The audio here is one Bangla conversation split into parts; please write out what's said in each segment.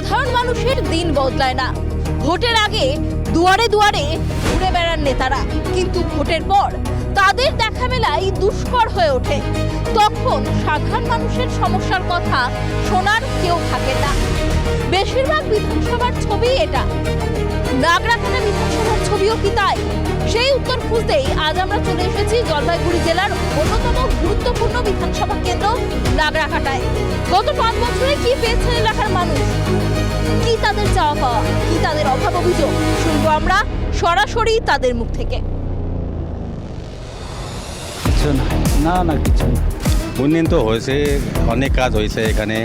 সাধারণ মানুষের দিন বদলায় না। ভোটের আগে দুয়ারে দুয়ারে ঘুরে বেড়ান নেতারা, কিন্তু ভোটের পর তাদের দেখা মেলাই দুষ্কর হয়ে ওঠে। তখন সাধারণ মানুষের সমস্যার কথা শোনার কেউ থাকে না। বেশিরভাগ বিধানসভার ছবি এটা, নাগরাকাটা বিধানসভার ছবিও কি তাই? সেই উত্তর খুঁজতেই আজ আমরা চলে এসেছি জলপাইগুড়ি জেলার অন্যতম গুরুত্বপূর্ণ বিধানসভা কেন্দ্র নাগরাকাটায়। গত 5 বছরে কি পেয়েছেন এলাকার মানুষ, কি তাদের চাওয়া পাওয়া, কি তাদের অভাব অভিযোগ, শুনবো আমরা সরাসরি তাদের মুখ থেকে। কিছু না, না না কিছু না। উন্নয়ন তো হয়েছে, অনেক কাজ হয়েছে এখানে।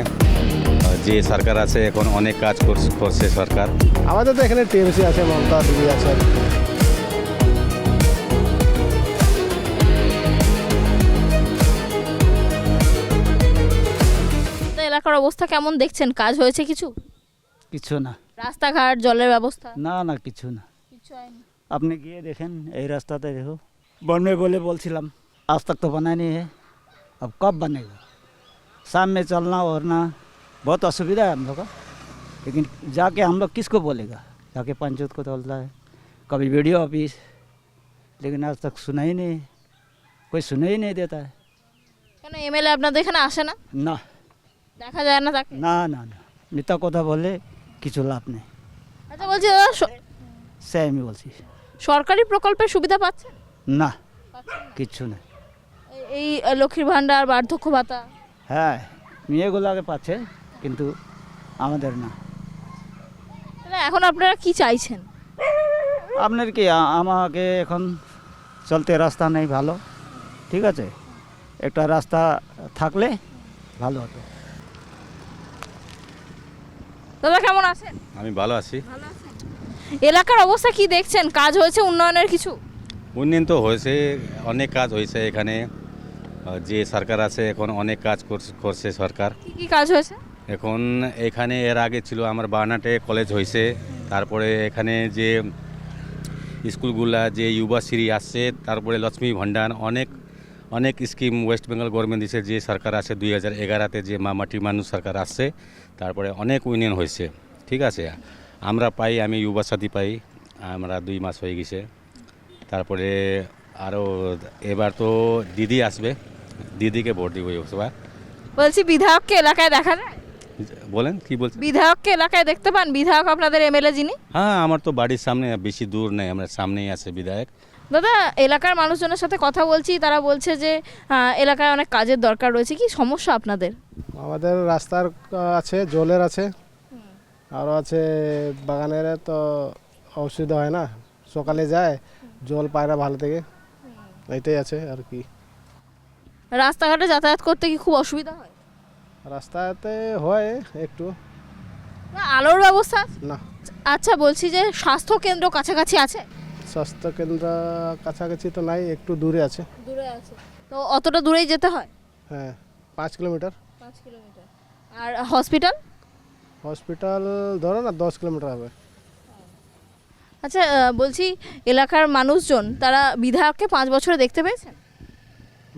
যে সরকার আছে এখন অনেক কাজ করছে সরকার। আমাদের তো এখানে টিএমসি আছে, মমতা দিদি আছে। এলাকার অবস্থা কেমন দেখছেন? কাজ হয়েছে কিছু? কিছু না, রাস্তাঘাট, জলের ব্যবস্থা? না না কিছু না। কিছু হয়নি। আপনি গিয়ে দেখেন এই রাস্তাতে, देखो बनने बोले बोलছিলাম, आज तक तो बना नहीं है, अब कब बनेगा? शाम में चलना और ना बहुत असुविधा है हम लोग का। लेकिन जाके हम लोग किसको बोलेगा? जाके पंचायत को बोलता है, कभी वीडियो ऑफिस, लेकिन आज तक सुना ही नहीं, कोई सुना ही नहीं देता है। কেন এমএলএ আপনাদের এখানে আসে না? না দেখা যায় না তাকে? না না না, মিথ্যা কথা বলে কিছু লাভ নেই। আচ্ছা বলছি দাদা, সে আমি বলছি সরকারি প্রকল্পের সুবিধা পাচ্ছেন? না, কিচ্ছু না। এই লক্ষ্মীর ভান্ডার, বার্ধক্য ভাতা? হ্যাঁ, মেয়েগুলোকে পাচ্ছে, কিন্তু আমাদের না। তাহলে এখন আপনারা কি চাইছেন? আপনার কি, আমাকে এখন চলতে রাস্তা নেই ভালো, ঠিক আছে, একটা রাস্তা থাকলে ভালো হতো। দাদা কেমন আছেন? আমি ভালো আছি। এলাকার অবস্থা কি দেখছেন? কাজ হয়েছে উন্নয়নের কিছু? উন্নয়ন তো হয়েছে, অনেক কাজ হয়েছে এখানে। যে সরকার আছে এখন অনেক কাজ করছে সরকার। কি কি কাজ হয়েছে? এখন এখানে এর আগে ছিল আমার বানাটে কলেজ হয়েছে, তারপরে এখানে যে স্কুলগুলা যে যুবাশ্রী আসছে, তারপরে লক্ষ্মী ভান্ডার, অনেক অনেক স্কিম ওয়েস্ট বেঙ্গল গভর্নমেন্ট দিচ্ছে। যে সরকার আছে 2011-তে যে মাটি মানুষ সরকার আসছে, তারপরে অনেক উন্নয়ন হয়েছে, ঠিক আছে। আমরা পাই, আমি যুবা সাথী পাই, আমরা 2 মাস হয়ে গেছে। তারপরে আরও এবার তো দিদি আসবে, দিদিকে ভোট দিব এবার। বলছি বিধায়ককে এলাকায় দেখা যায়? বলেন কি বলছেন? বিধায়ককে এলাকায় দেখতে পান? বিধায়ক আপনাদের এমএলএ যিনি? হ্যাঁ, আমার তো বাড়ির সামনে, বেশি দূর নেই, আমরা সামনেই আছে বিধায়ক। দাদা এলাকার মানুষজনের সাথে কথা বলছি, তারা বলছে যে এলাকায় অনেক কাজের দরকার রয়েছে। কি সমস্যা আপনাদের? আমাদের রাস্তার আছে, জলের আছে, আরও আছে বাগানের। তো অসুবিধা হয় না, সকালে যায় জল পায় না ভালো থেকে, এটাই আছে আর কি। রাস্তাঘাটে যাতায়াত করতে কি খুব অসুবিধা হয়? রাস্তাতে হয় একটু। আলোর ব্যবস্থা আছে? না। আচ্ছা বলছি যে স্বাস্থ্য কেন্দ্র কাছাকাছি আছে? স্বাস্থ্য কেন্দ্র কাছাকাছি তো নাই, একটু দূরে আছে। দূরে আছে? তো অতটা দূরেই যেতে হয়? হ্যাঁ, 5 কিলোমিটার। 5 কিলোমিটার। আর হসপিটাল? হসপিটাল ধরো না 10 কিলোমিটার হবে। আচ্ছা বলছি এলাকার মানুষজন তারা বিধায়ককে 5 বছরে দেখতে পেয়েছেন?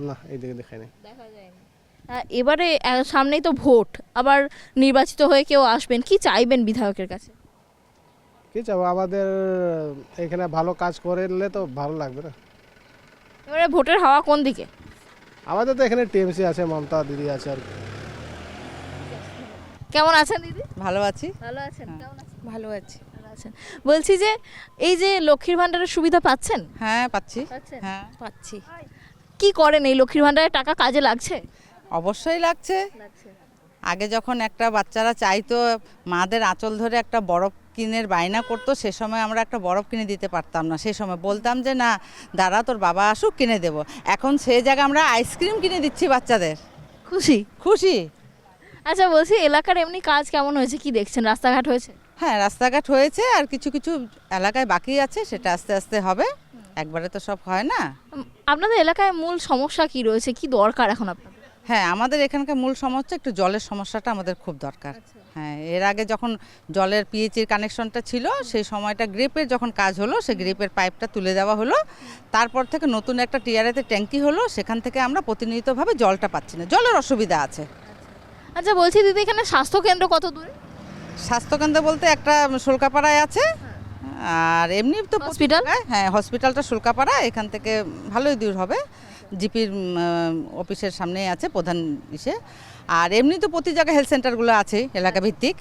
না, এইদিকে দেখাই নাই। দেখা যায়নি। এবারে সামনেই তো ভোট, আবার নির্বাচিত হয়ে কেউ আসবেন, কি চাইবেন বিধায়কের কাছে? কি চাবো, আমাদের এখানে ভালো কাজ করলে তো ভালো লাগবে না। এবারে ভোটের হাওয়া কোন দিকে? আমাদের তো এখানে টিএমসি আছে, মমতা দিদি আছে আর কি। কেমন আছেন দিদি? ভালো আছি। ভালো আছেন? কেমন আছেন? ভালো আছি। ভালো আছেন। বলছি যে এই যে লক্ষ্মীর ভান্ডারের সুবিধা পাচ্ছেন? হ্যাঁ পাচ্ছি। পাচ্ছেন? হ্যাঁ পাচ্ছি। কি করেন এই লক্ষ্মীর ভান্ডারের টাকা কাজে লাগছে? অবশ্যই লাগছে। আগে যখন একটা বাচ্চারা চাইতো মাদের আঁচল ধরে একটা বরফ কিনের বায়না করতো, সে সময় আমরা একটা বরফ কিনে দিতে পারতাম না। সেই সময় বলতাম যে না দাঁড়া তোর বাবা আসুক কিনে দেব। এখন সেই জায়গায় আমরা আইসক্রিম কিনে দিচ্ছি বাচ্চাদের। খুশি? খুশি। আচ্ছা বলছি এলাকার এমনি কাজ কেমন হয়েছে, কি দেখছেন? রাস্তাঘাট হয়েছে? হ্যাঁ রাস্তাঘাট হয়েছে, আর কিছু কিছু এলাকায় বাকি আছে, সেটা আস্তে আস্তে হবে, একবারে তো সব হয় না। আপনাদের এলাকায় মূল সমস্যা কি রয়েছে, কি দরকার এখন আপনাদের? হ্যাঁ আমাদের এখানকার মূল সমস্যা একটু জলের সমস্যাটা আমাদের খুব দরকার। হ্যাঁ এর আগে যখন জলের পিএইচির কানেকশনটা ছিল, সেই সময়টা গ্রিপের যখন কাজ হলো, সেই গ্রিপের পাইপটা তুলে দেওয়া হলো, তারপর থেকে নতুন একটা টিআরএতে ট্যাঙ্কি হলো, সেখান থেকে আমরা প্রতিনিয়তভাবে জলটা পাচ্ছি না, জলের অসুবিধা আছে। আচ্ছা বলছি দিদি এখানে স্বাস্থ্য কেন্দ্র কত দূরে? স্বাস্থ্যকেন্দ্র বলতে একটা শুল্কাপাড়ায় আছে, আর এমনি তো হসপিটাল? হ্যাঁ, হসপিটালটা শুল্কাপাড়া, এখান থেকে ভালোই দূর হবে, জিপির অফিসের সামনেই আছে প্রধান ইসে। আর এমনি তো প্রতি জায়গায় হেলথ সেন্টারগুলো আছে এলাকা ভিত্তিক,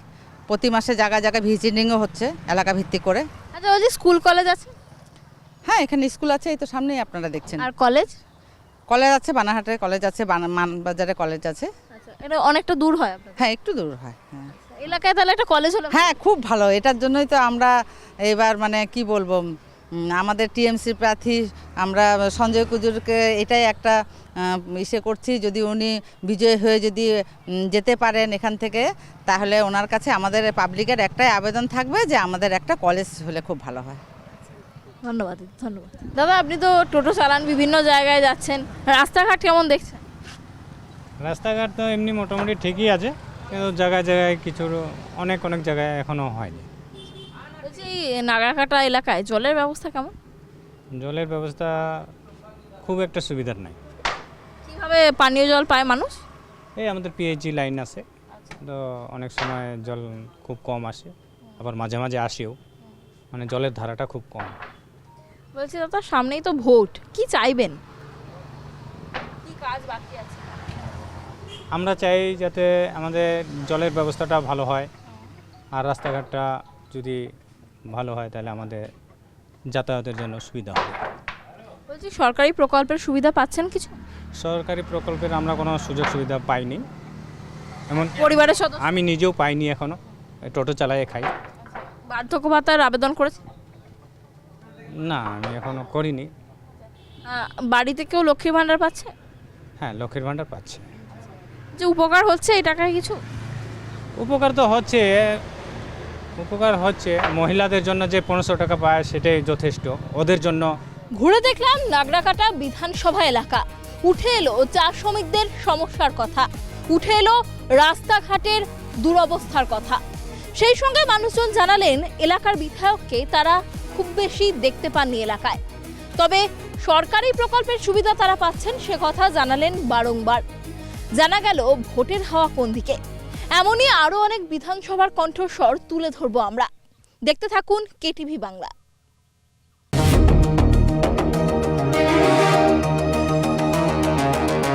প্রতি মাসে জায়গায় জায়গায় ভিজিটিংও হচ্ছে এলাকা ভিত্তিক করে। আচ্ছা, ওই যে স্কুল কলেজ আছে? হ্যাঁ, এখানে স্কুল আছে, এই তো সামনেই আপনারা দেখছেন। আর কলেজ? কলেজ আছে, বানাহাটে কলেজ আছে, মানবাজারে কলেজ আছে। আচ্ছা, এটা অনেকটা দূর হয় আপনাদের হ্যাঁ, একটু দূর হয়। হ্যাঁ এলাকায়, তাহলে একটা কলেজ হলো? হ্যাঁ, খুব ভালো, এটার জন্যই তো আমরা এবার মানে কি বলবো, আমাদের টিএমসি প্রার্থী আমরা সঞ্জয় কুজুরকে এটাই একটা ইসে করছি, যদি উনি বিজয়ী হয়ে যদি যেতে পারেন এখান থেকে, তাহলে ওনার কাছে আমাদের পাবলিকের একটাই আবেদন থাকবে যে আমাদের একটা কলেজ হলে খুব ভালো হয়। ধন্যবাদ দিদি, ধন্যবাদ। দাদা, আপনি তো টোটো চালান, বিভিন্ন জায়গায় যাচ্ছেন, রাস্তাঘাট কেমন দেখছেন? রাস্তাঘাট তো এমনি মোটামুটি ঠিকই আছে, কিন্তু জায়গায় জায়গায় কিছু অনেক জায়গায় এখনও হয়নি। বলছি, এই নাগরাকাটা এলাকায় জলের ব্যবস্থা কেমন? জলের ব্যবস্থা খুব একটা সুবিধার নাই। কিভাবে পানীয় জল পায় মানুষ? এই আমাদের পিএইচজি লাইন আছে, তো অনেক সময় জল খুব কম আসে, আবার মাঝে মাঝে আসেও, মানে জলের ধারাটা খুব কম। বলছি দাদা, সামনেই তো ভোট, কি চাইবেন? কি কাজ বাকি আছে? আমরা চাই যাতে আমাদের জলের ব্যবস্থাটা ভালো হয়, আর রাস্তাঘাটটা যদি ভালো হয় তাহলে আমাদের যাতায়াতের জন্য সুবিধা হবে। বলছি, সরকারি প্রকল্পের সুবিধা পাচ্ছেন কিছু? সরকারি প্রকল্পের আমরা কোনো সুযোগ সুবিধা পাইনি, এমন পরিবারের সদস্য? আমি নিজেও পাইনি, এখনও টোটো চালাইয়ে খাই। বার্ধক্য ভাতার আবেদন করেছে? না, আমি এখনও করিনি। বাড়িতে কেউ লক্ষ্মীর ভাণ্ডার পাচ্ছে? হ্যাঁ, লক্ষ্মীর ভাণ্ডার পাচ্ছে। যে উপকার হচ্ছে এই টাকায় কিছু? উপকার তো হচ্ছে, মহিলাদের জন্য যে 1500 টাকা পায় সেটাই যথেষ্ট ওদের জন্য। ঘুরে দেখলাম নাগরাকাটা বিধানসভা এলাকা, উঠে এলো চা শ্রমিকদের সমস্যার কথা, উঠে এলো রাস্তাঘাটের দুরবস্থার কথা। সেই সঙ্গে মানুষজন জানালেন এলাকার বিধায়ককে তারা খুব বেশি দেখতে পাননি এলাকায়, তবে সরকারি প্রকল্পের সুবিধা তারা পাচ্ছেন সে কথা জানালেন বারংবার। জানা গেল ভোটের হাওয়া কোন দিকে। এমনই আরো অনেক বিধানসভার কণ্ঠস্বর তুলে ধরবো আমরা। দেখতে থাকুন কেটিভি বাংলা।